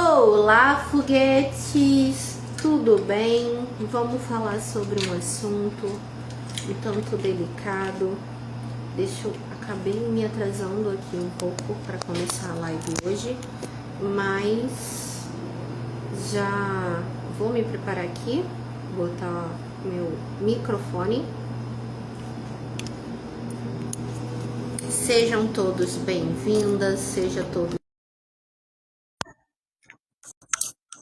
Olá, foguetes! Tudo bem? Vamos falar sobre um assunto um tanto delicado. Acabei me atrasando aqui um pouco para começar a live hoje, mas já vou me preparar aqui, botar meu microfone. Sejam todos bem-vindas, seja todos.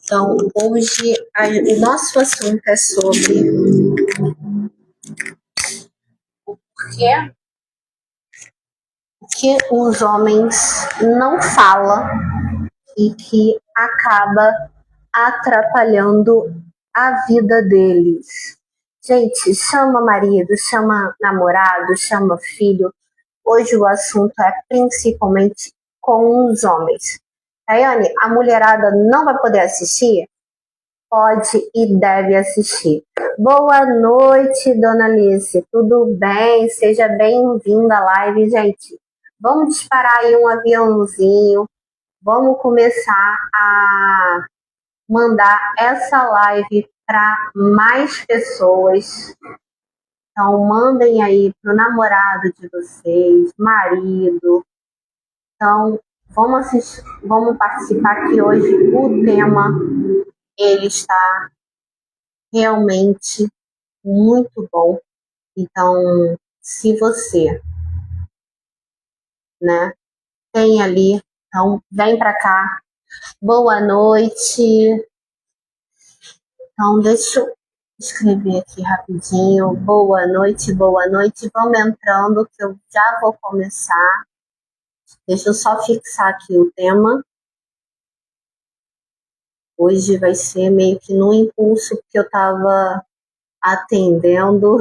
Então, hoje o nosso assunto é sobre o que os homens não falam e que acaba atrapalhando a vida deles. Gente, chama marido, chama namorado, chama filho. Hoje o assunto é principalmente com os homens. Tayane, a mulherada não vai poder assistir? Pode e deve assistir. Boa noite, dona Alice. Tudo bem? Seja bem-vinda à live, gente. Vamos disparar aí um aviãozinho. Vamos começar a mandar essa live para mais pessoas. Então, mandem aí pro namorado de vocês, marido. Então, vamos participar aqui hoje. O tema, ele está realmente muito bom. Então, se você, né, tem ali, então vem para cá. Boa noite. Então, deixa eu escrever aqui rapidinho. Boa noite, boa noite. Vamos entrando que eu já vou começar. Deixa eu só fixar aqui o tema. Hoje vai ser meio que no impulso, porque eu estava atendendo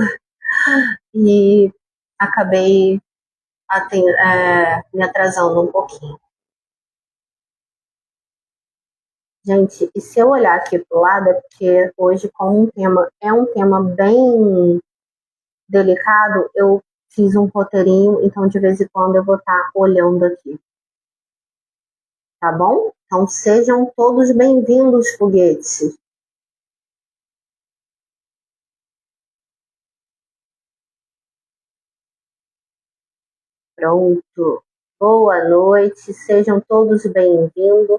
e acabei me atrasando um pouquinho. Gente, e se eu olhar aqui pro lado, é porque hoje, como é um tema bem delicado, eu fiz um roteirinho, então de vez em quando eu vou estar olhando aqui. Tá bom? Então sejam todos bem-vindos, foguetes. Pronto. Boa noite, sejam todos bem-vindos.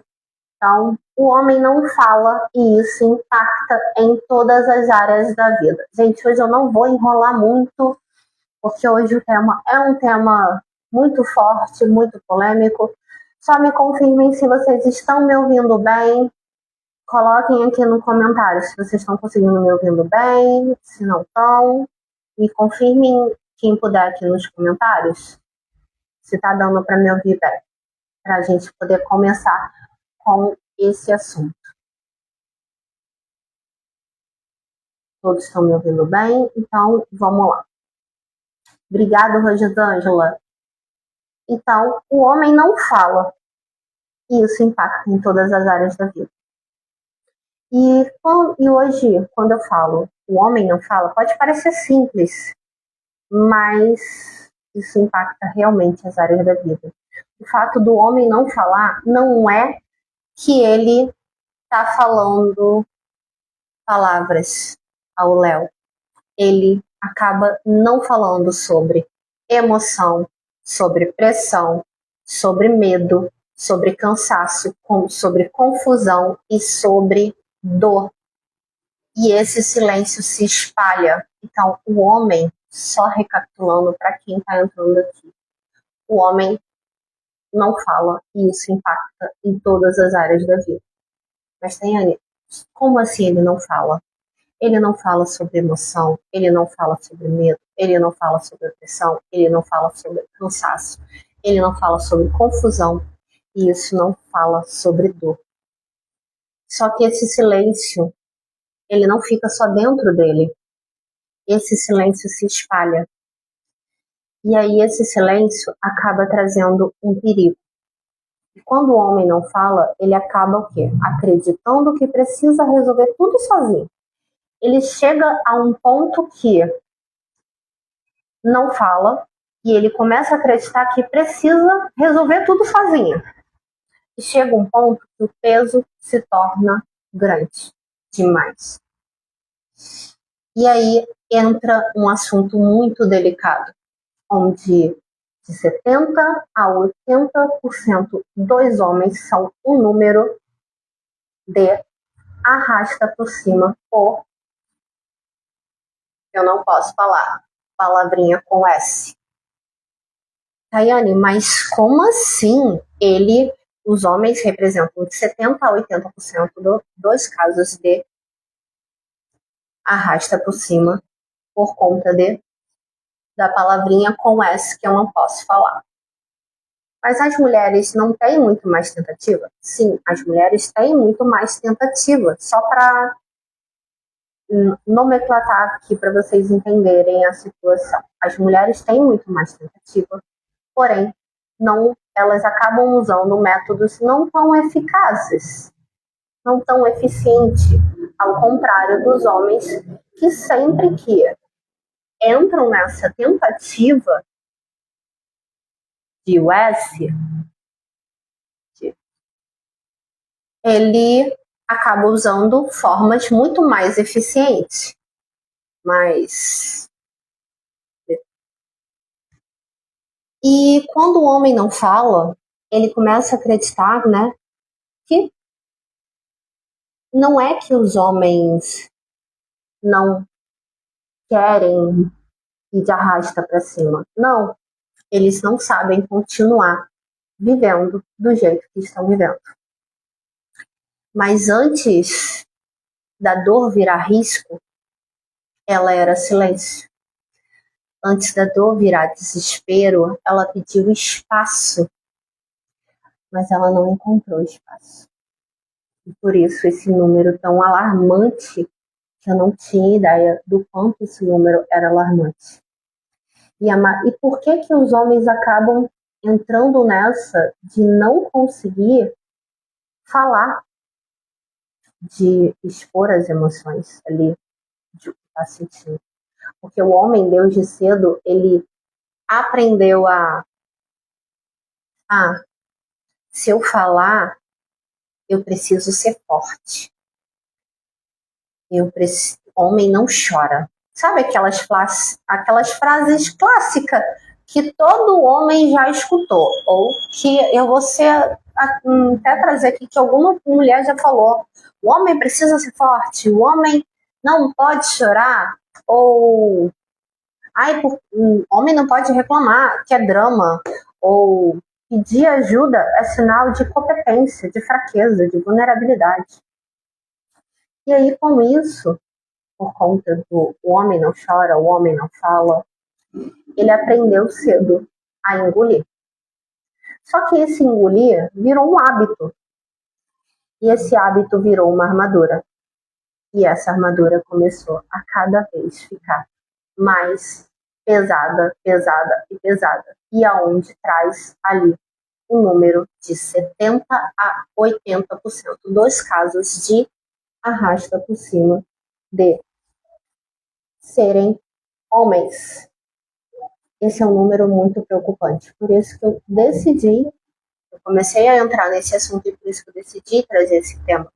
Então, o homem não fala e isso impacta em todas as áreas da vida. Gente, hoje eu não vou enrolar muito, porque hoje o tema é um tema muito forte, muito polêmico. Só me confirmem se vocês estão me ouvindo bem. Coloquem aqui no comentário se vocês estão conseguindo me ouvindo bem, se não estão. Me confirmem, quem puder, aqui nos comentários, se está dando para me ouvir bem, para a gente poder começar com esse assunto. Todos estão me ouvindo bem? Então, vamos lá. Obrigada, Rosângela. Então, o homem não fala. E isso impacta em todas as áreas da vida. E hoje, quando eu falo o homem não fala, pode parecer simples, mas isso impacta realmente as áreas da vida. O fato do homem não falar não é que ele está falando palavras ao léu. Ele acaba não falando sobre emoção, sobre pressão, sobre medo, sobre cansaço, sobre confusão e sobre dor. E esse silêncio se espalha. Então, o homem, só recapitulando para quem está entrando aqui, o homem não fala e isso impacta em todas as áreas da vida. Mas, Tayane, como assim ele não fala? Ele não fala sobre emoção, ele não fala sobre medo, ele não fala sobre pressão, ele não fala sobre cansaço, ele não fala sobre confusão e isso não fala sobre dor. Só que esse silêncio, ele não fica só dentro dele. Esse silêncio se espalha. E aí esse silêncio acaba trazendo um perigo. E quando o homem não fala, ele acaba o quê? Acreditando que precisa resolver tudo sozinho. Ele chega a um ponto que não fala e ele começa a acreditar que precisa resolver tudo sozinho. E chega um ponto que o peso se torna grande demais. E aí entra um assunto muito delicado, onde de 70% a 80% dos homens são um número de arrasta por cima por, eu não posso falar, palavrinha com S. Tayane, mas como assim os homens representam de 70% a 80% dos casos de arrasta por cima por conta da palavrinha com S que eu não posso falar. Mas as mulheres não têm muito mais tentativa? Sim, as mulheres têm muito mais tentativa. Só para nomenclatar aqui para vocês entenderem a situação. As mulheres têm muito mais tentativa, porém, elas acabam usando métodos não tão eficazes, não tão eficientes, ao contrário dos homens que sempre que entram nessa tentativa de US, ele acaba usando formas muito mais eficientes. E quando o homem não fala, ele começa a acreditar, né, que não é que os homens não querem ir de arrasta para cima. Não, eles não sabem continuar vivendo do jeito que estão vivendo. Mas antes da dor virar risco, ela era silêncio. Antes da dor virar desespero, ela pediu espaço, mas ela não encontrou espaço. E por isso esse número tão alarmante, que eu não tinha ideia do quanto esse número era alarmante. E por que os homens acabam entrando nessa de não conseguir falar, de expor as emoções ali, de o que está sentindo? Porque o homem, desde cedo, ele aprendeu se eu falar, eu preciso ser forte. Homem não chora. Sabe aquelas frases clássicas que todo homem já escutou? Ou que eu vou até trazer aqui que alguma mulher já falou. O homem precisa ser forte, o homem não pode chorar, ou o homem não pode reclamar, que é drama, ou pedir ajuda é sinal de competência, de fraqueza, de vulnerabilidade. E aí, com isso, por conta do o homem não chora, o homem não fala, ele aprendeu cedo a engolir. Só que esse engolir virou um hábito. E esse hábito virou uma armadura. E essa armadura começou a cada vez ficar mais pesada, pesada e pesada. E aonde traz ali um número de 70% a 80% dos casos de arrasta por cima de serem homens. Esse é um número muito preocupante. Por isso que eu comecei a entrar nesse assunto e por isso que eu decidi trazer esse tema.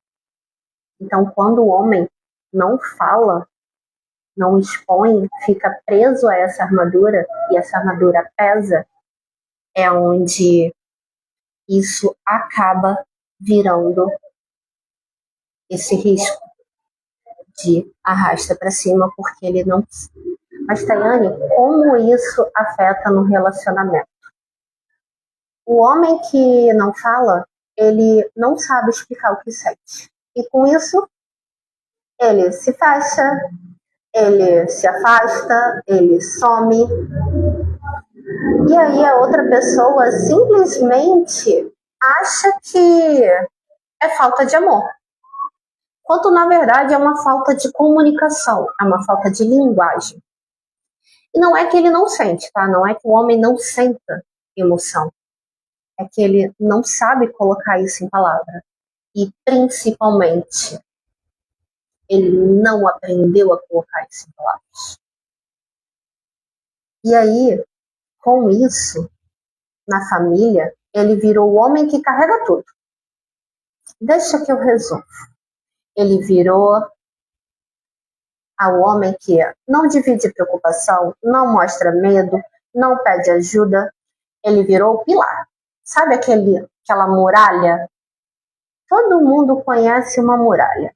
Então, quando o homem não fala, não expõe, fica preso a essa armadura, e essa armadura pesa, é onde isso acaba virando esse risco de arrasta para cima, porque ele não... Mas, Tayane, como isso afeta no relacionamento? O homem que não fala, ele não sabe explicar o que sente. E com isso, ele se fecha, ele se afasta, ele some. E aí a outra pessoa simplesmente acha que é falta de amor. Quando na verdade é uma falta de comunicação, é uma falta de linguagem. E não é que ele não sente, tá? Não é que o homem não senta emoção. É que ele não sabe colocar isso em palavra. E principalmente, ele não aprendeu a colocar isso em palavras. E aí, com isso, na família, ele virou o homem que carrega tudo. Deixa que eu resolvo. Ele virou ao homem que não divide preocupação, não mostra medo, não pede ajuda. Ele virou o pilar. Sabe aquela muralha? Todo mundo conhece uma muralha.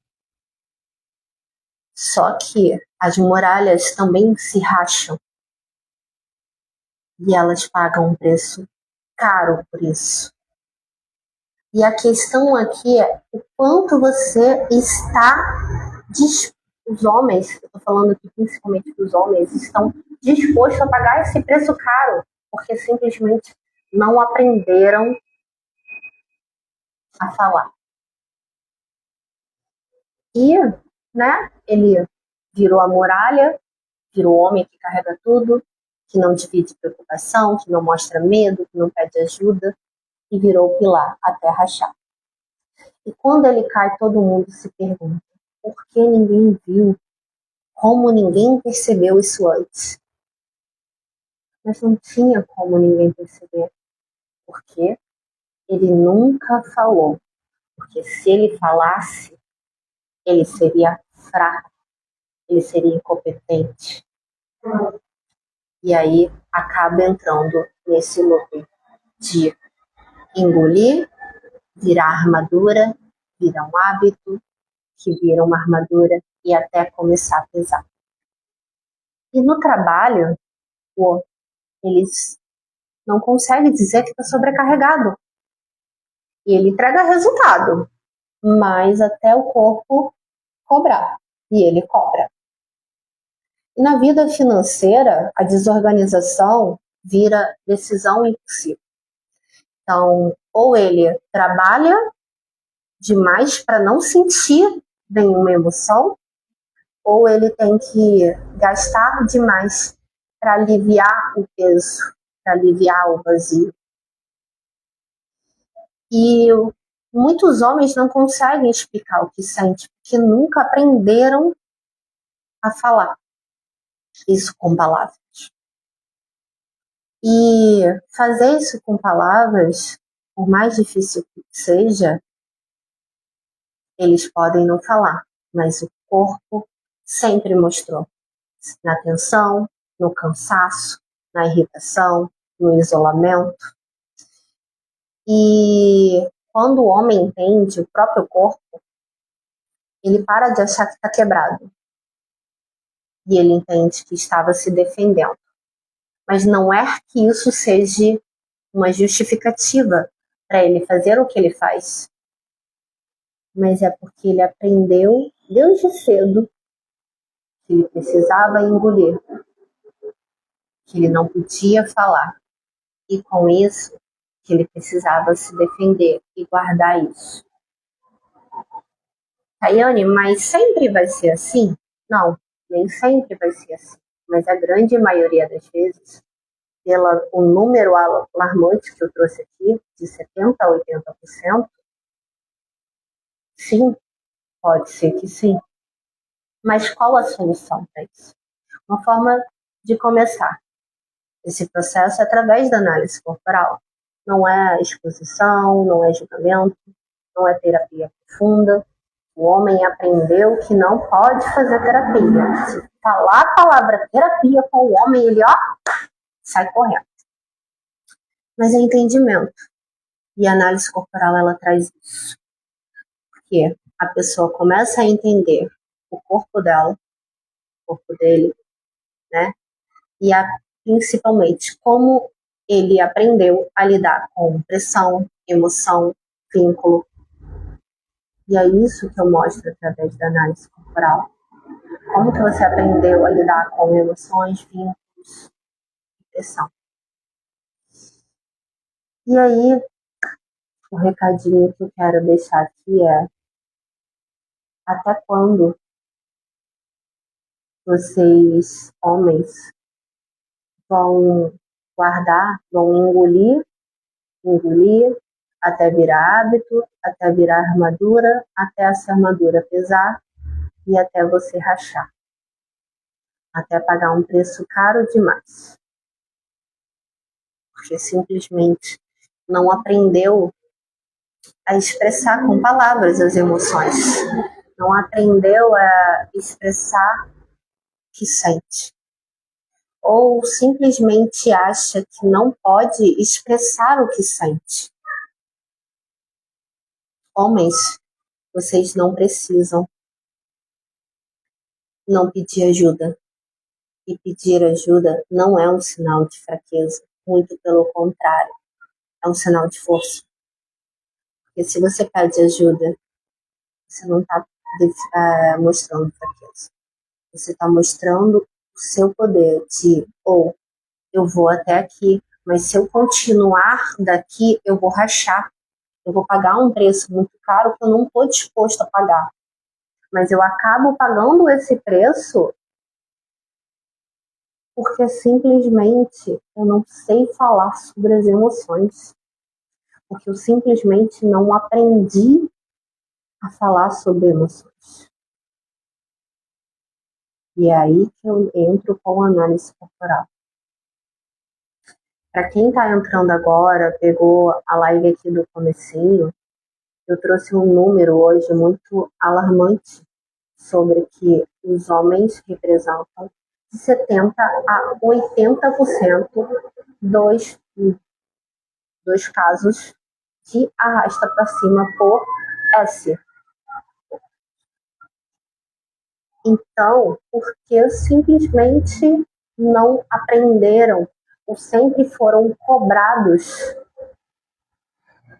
Só que as muralhas também se racham. E elas pagam um preço caro por isso. E a questão aqui é o quanto você está os homens, eu estou falando aqui principalmente dos homens, estão dispostos a pagar esse preço caro, porque simplesmente não aprenderam a falar. E, né, ele virou a muralha, virou o homem que carrega tudo, que não divide preocupação, que não mostra medo, que não pede ajuda, e virou o pilar até rachar. E quando ele cai, todo mundo se pergunta, por que ninguém viu? Como ninguém percebeu isso antes? Mas não tinha como ninguém perceber, porque ele nunca falou. Porque se ele falasse, ele seria fraco, ele seria incompetente. E aí acaba entrando nesse loop de engolir, virar armadura, virar um hábito, que vira uma armadura e até começar a pesar. E no trabalho, eles não conseguem dizer que está sobrecarregado. E ele entrega resultado, mas até o corpo cobrar. E ele cobra. E na vida financeira, a desorganização vira decisão impossível. Então, ou ele trabalha demais para não sentir nenhuma emoção, ou ele tem que gastar demais para aliviar o peso, para aliviar o vazio. E muitos homens não conseguem explicar o que sentem, porque nunca aprenderam a falar isso com palavras. E fazer isso com palavras, por mais difícil que seja, eles podem não falar, mas o corpo sempre mostrou. Na tensão, no cansaço, na irritação, no isolamento. E quando o homem entende o próprio corpo, ele para de achar que está quebrado. E ele entende que estava se defendendo. Mas não é que isso seja uma justificativa para ele fazer o que ele faz. Mas é porque ele aprendeu desde cedo que ele precisava engolir, que ele não podia falar. E com isso, que ele precisava se defender e guardar isso. Tayane, mas sempre vai ser assim? Não, nem sempre vai ser assim. Mas a grande maioria das vezes, pelo número alarmante que eu trouxe aqui, de 70% a 80%, sim, pode ser que sim. Mas qual a solução para isso? Uma forma de começar esse processo é através da análise corporal. Não é exposição, não é julgamento, não é terapia profunda. O homem aprendeu que não pode fazer terapia. Se falar a palavra terapia com o homem, ele sai correndo. Mas é entendimento. E a análise corporal, ela traz isso. Porque a pessoa começa a entender o corpo dela, o corpo dele, né? E principalmente como ele aprendeu a lidar com pressão, emoção, vínculo. E é isso que eu mostro através da análise corporal. Como que você aprendeu a lidar com emoções, vínculos e pressão. E aí, o recadinho que eu quero deixar aqui é: até quando vocês, homens, vão guardar, vão engolir, até virar hábito, até virar armadura, até essa armadura pesar e até você rachar, até pagar um preço caro demais, porque simplesmente não aprendeu a expressar com palavras as emoções, não aprendeu a expressar o que sente, ou simplesmente acha que não pode expressar o que sente. Homens, vocês não precisam não pedir ajuda. E pedir ajuda não é um sinal de fraqueza, muito pelo contrário, é um sinal de força. Porque se você pede ajuda, você não está mostrando fraqueza. Você está mostrando o seu poder de, ou eu vou até aqui, mas se eu continuar daqui, eu vou rachar. Eu vou pagar um preço muito caro que eu não estou disposto a pagar. Mas eu acabo pagando esse preço porque simplesmente eu não sei falar sobre as emoções. Porque eu simplesmente não aprendi a falar sobre emoções. E é aí que eu entro com a análise corporal. Para quem está entrando agora, pegou a live aqui do comecinho, eu trouxe um número hoje muito alarmante sobre que os homens representam de 70% a 80% dos casos de arrasta para cima por S. Então, porque simplesmente não aprenderam ou sempre foram cobrados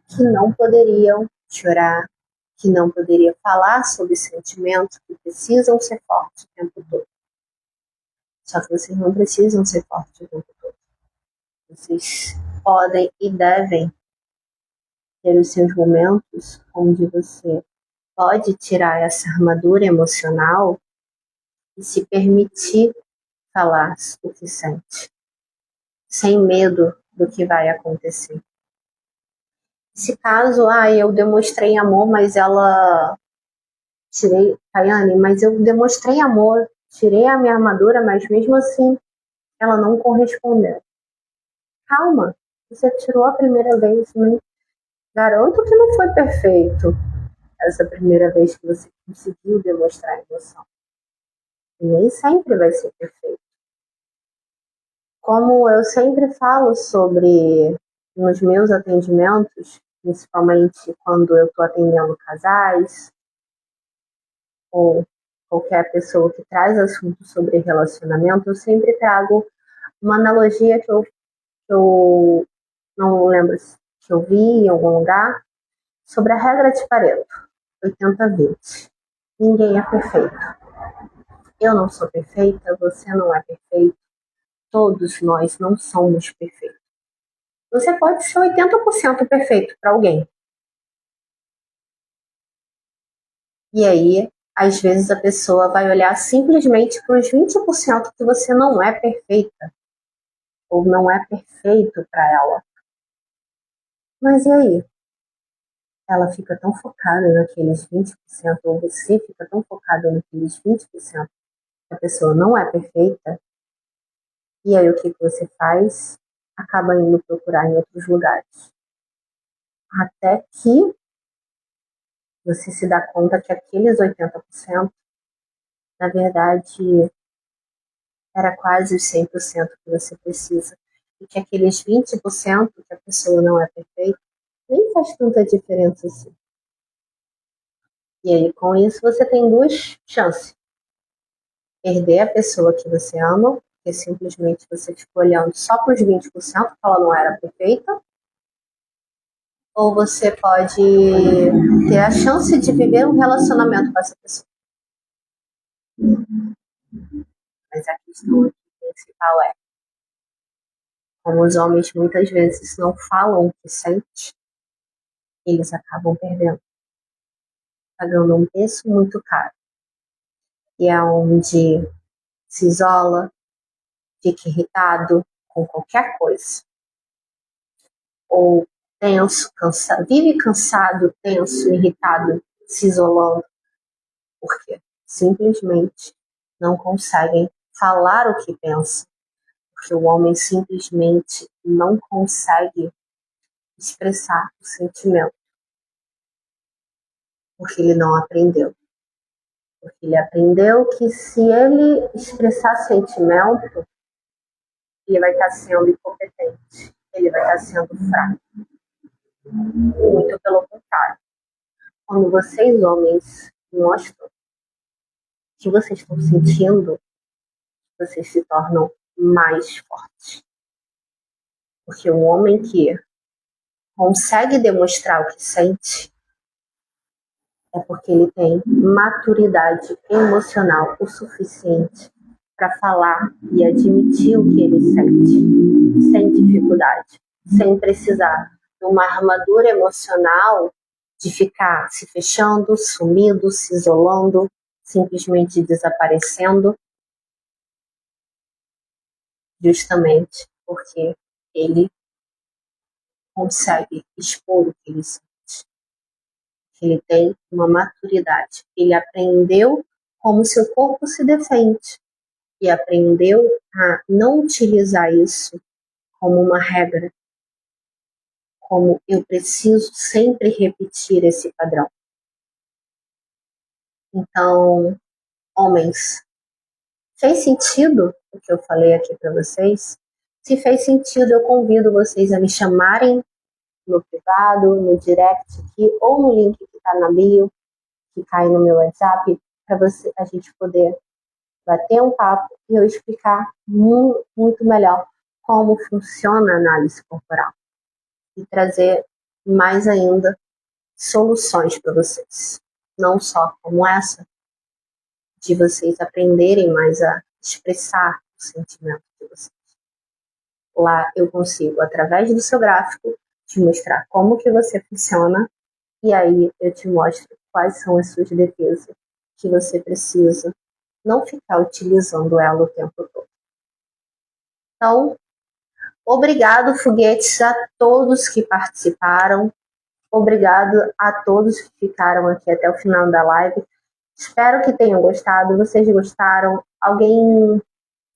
que não poderiam chorar, que não poderiam falar sobre sentimentos, que precisam ser fortes o tempo todo. Só que vocês não precisam ser fortes o tempo todo. Vocês podem e devem ter os seus momentos onde você pode tirar essa armadura emocional e se permitir falar o que sente, sem medo do que vai acontecer. Nesse caso, eu demonstrei amor, mas Tayane, mas eu demonstrei amor, tirei a minha armadura, mas mesmo assim ela não correspondeu. Calma, você tirou a primeira vez, né? Garanto que não foi perfeito essa primeira vez que você conseguiu demonstrar emoção. E nem sempre vai ser perfeito. Como eu sempre falo sobre nos meus atendimentos, principalmente quando eu estou atendendo casais, ou qualquer pessoa que traz assunto sobre relacionamento, eu sempre trago uma analogia que eu não lembro se eu vi em algum lugar, sobre a regra de Pareto, 80-20. Ninguém é perfeito. Eu não sou perfeita, você não é perfeito, todos nós não somos perfeitos. Você pode ser 80% perfeito para alguém. E aí, às vezes, a pessoa vai olhar simplesmente para os 20% que você não é perfeita, ou não é perfeito para ela. Mas e aí? Ela fica tão focada naqueles 20%, ou você fica tão focado naqueles 20%, que a pessoa não é perfeita, e aí o que você faz? Acaba indo procurar em outros lugares. Até que você se dá conta que aqueles 80%, na verdade, era quase os 100% que você precisa. E que aqueles 20% que a pessoa não é perfeita, nem faz tanta diferença assim. E aí, com isso, você tem duas chances. Perder a pessoa que você ama, porque simplesmente você ficou olhando só para os 20% que ela não era perfeita, ou você pode ter a chance de viver um relacionamento com essa pessoa. Mas a questão aqui principal é, como os homens muitas vezes não falam o que sente, eles acabam perdendo, pagando um preço muito caro. E é onde se isola, fica irritado com qualquer coisa. Ou tenso, vive cansado, tenso, irritado, se isolando, porque simplesmente não conseguem falar o que pensam, porque o homem simplesmente não consegue expressar o sentimento. Porque ele não aprendeu. Porque ele aprendeu que se ele expressar sentimento, ele vai estar sendo incompetente, ele vai estar sendo fraco. Muito pelo contrário. Quando vocês, homens, mostram que vocês estão sentindo, vocês se tornam mais fortes. Porque um homem que consegue demonstrar o que sente é porque ele tem maturidade emocional o suficiente para falar e admitir o que ele sente, sem dificuldade, sem precisar de uma armadura emocional de ficar se fechando, sumindo, se isolando, simplesmente desaparecendo, justamente porque ele consegue expor o que ele sente. Ele tem uma maturidade. Ele aprendeu como seu corpo se defende e aprendeu a não utilizar isso como uma regra, como eu preciso sempre repetir esse padrão. Então, homens, fez sentido o que eu falei aqui para vocês? Se fez sentido, eu convido vocês a me chamarem no privado, no direct aqui, ou no link que está na bio, que cai no meu WhatsApp, para a gente poder bater um papo e eu explicar muito melhor como funciona a análise corporal e trazer mais ainda soluções para vocês. Não só como essa, de vocês aprenderem mais a expressar o sentimento de vocês. Lá eu consigo, através do seu gráfico, te mostrar como que você funciona e aí eu te mostro quais são as suas defesas que você precisa não ficar utilizando ela o tempo todo. Então, obrigado, foguetes, a todos que participaram. Obrigado a todos que ficaram aqui até o final da live. Espero que tenham gostado. Vocês gostaram? Alguém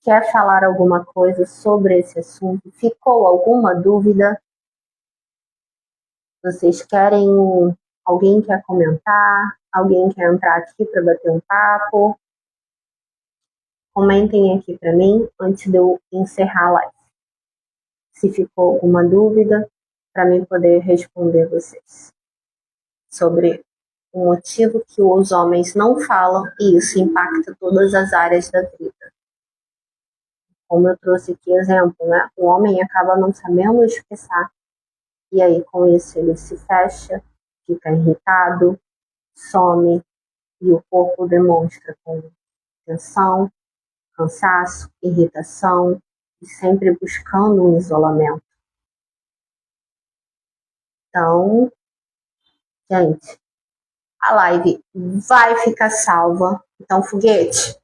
quer falar alguma coisa sobre esse assunto? Ficou alguma dúvida? Vocês querem... Alguém quer comentar? Alguém quer entrar aqui para bater um papo? Comentem aqui para mim antes de eu encerrar a live. Se ficou alguma dúvida, para mim poder responder vocês sobre o motivo que os homens não falam e isso impacta todas as áreas da vida. Como eu trouxe aqui exemplo, né? O homem acaba não sabendo expressar e aí com isso ele se fecha, fica irritado, some e o corpo demonstra com tensão, cansaço, irritação e sempre buscando um isolamento. Então, gente, a live vai ficar salva. Então, foguete,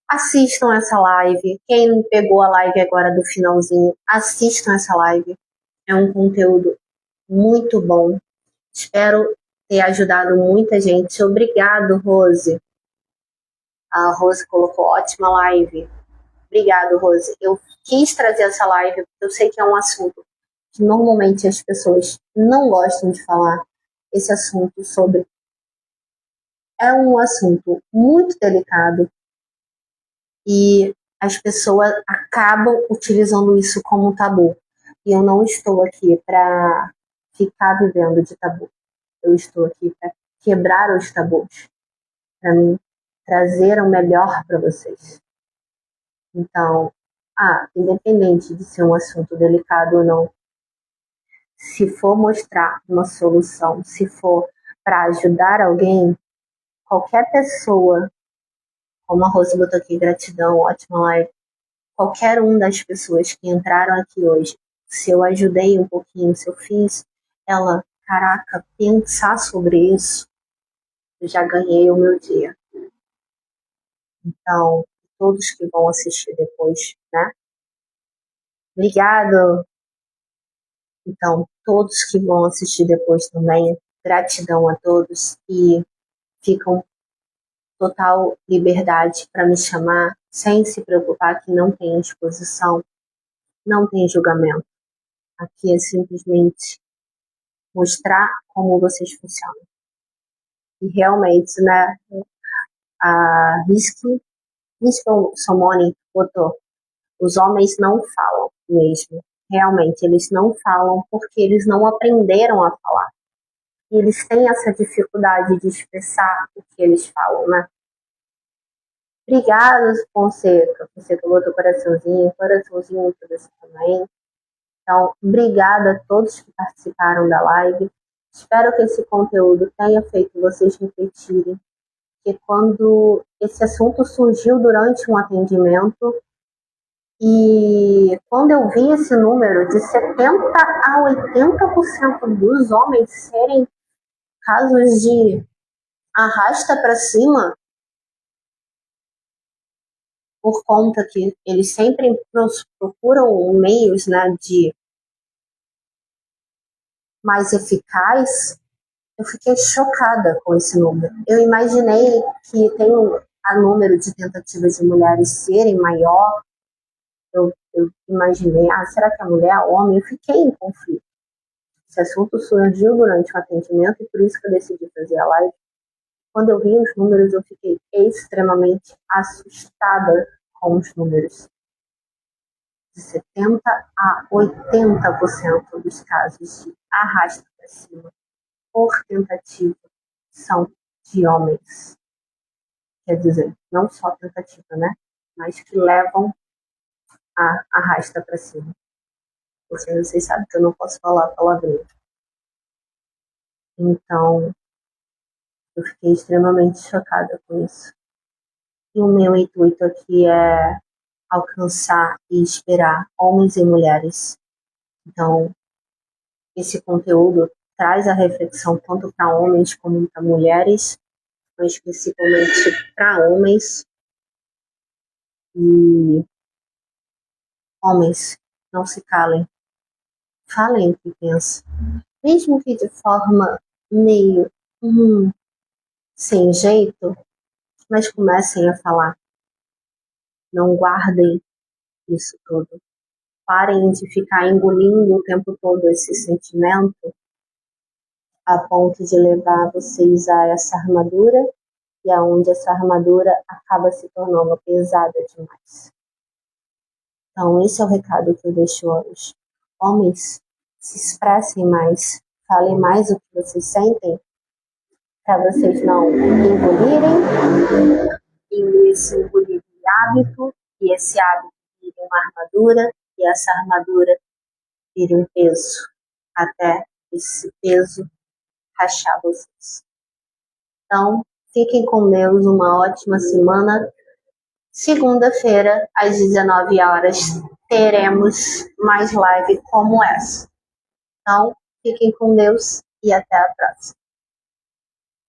assistam essa live. Quem pegou a live agora do finalzinho, assistam essa live. É um conteúdo muito bom. Espero ter ajudado muita gente. Obrigado, Rose. A Rose colocou ótima live. Obrigado, Rose. Eu quis trazer essa live porque eu sei que é um assunto que normalmente as pessoas não gostam de falar. Esse assunto sobre... É um assunto muito delicado e as pessoas acabam utilizando isso como um tabu. E eu não estou aqui para ficar vivendo de tabu. Eu estou aqui para quebrar os tabus, para mim trazer o melhor para vocês. Então, independente de ser um assunto delicado ou não, se for mostrar uma solução, se for para ajudar alguém, qualquer pessoa, como a Rosa botou aqui, gratidão, ótima live, qualquer um das pessoas que entraram aqui hoje, se eu ajudei um pouquinho, se eu fiz ela, caraca, pensar sobre isso, eu já ganhei o meu dia. Então, todos que vão assistir depois, né? Obrigado. Então, todos que vão assistir depois também, gratidão a todos e ficam total liberdade para me chamar, sem se preocupar que não tem exposição, não tem julgamento. Aqui é simplesmente mostrar como vocês funcionam. E realmente, né, a Risky Somoni botou, os homens não falam mesmo. Realmente, eles não falam porque eles não aprenderam a falar. E eles têm essa dificuldade de expressar o que eles falam, né? Obrigada, Fonseca. Fonseca botou coraçãozinho para você também. Então, obrigada a todos que participaram da live. Espero que esse conteúdo tenha feito vocês refletirem, porque quando esse assunto surgiu durante um atendimento, e quando eu vi esse número de 70 a 80% dos homens serem casos de arrasta para cima, por conta que eles sempre procuram meios, né, de mais eficaz, eu fiquei chocada com esse número. Eu imaginei que tem a número de tentativas de mulheres serem maior. Eu imaginei, será que a mulher é homem? Eu fiquei em conflito. Esse assunto surgiu durante o atendimento e por isso que eu decidi fazer a live. Quando eu vi os números, eu fiquei extremamente assustada com os números. De 70 a 80% dos casos de arrasta para cima por tentativa são de homens. Quer dizer, não só tentativa, né? Mas que levam a arrasta para cima. Porque vocês sabem que eu não posso falar palavrinha. Então, eu fiquei extremamente chocada com isso. E o meu intuito aqui é alcançar e inspirar homens e mulheres. Então, esse conteúdo traz a reflexão tanto para homens como para mulheres, mas principalmente para homens. E homens, não se calem. Falem o que pensam. Mesmo que de forma meio sem jeito, mas comecem a falar. Não guardem isso tudo. Parem de ficar engolindo o tempo todo esse sentimento a ponto de levar vocês a essa armadura e aonde essa armadura acaba se tornando pesada demais. Então esse é o recado que eu deixo hoje. Homens, se expressem mais, falem mais o que vocês sentem, para vocês não engolirem e esse engolir de hábito, e esse hábito vira uma armadura, e essa armadura vira um peso, até esse peso rachar vocês. Então, fiquem com Deus, uma ótima semana. Segunda-feira, às 19 horas, teremos mais live como essa. Então, fiquem com Deus e até a próxima.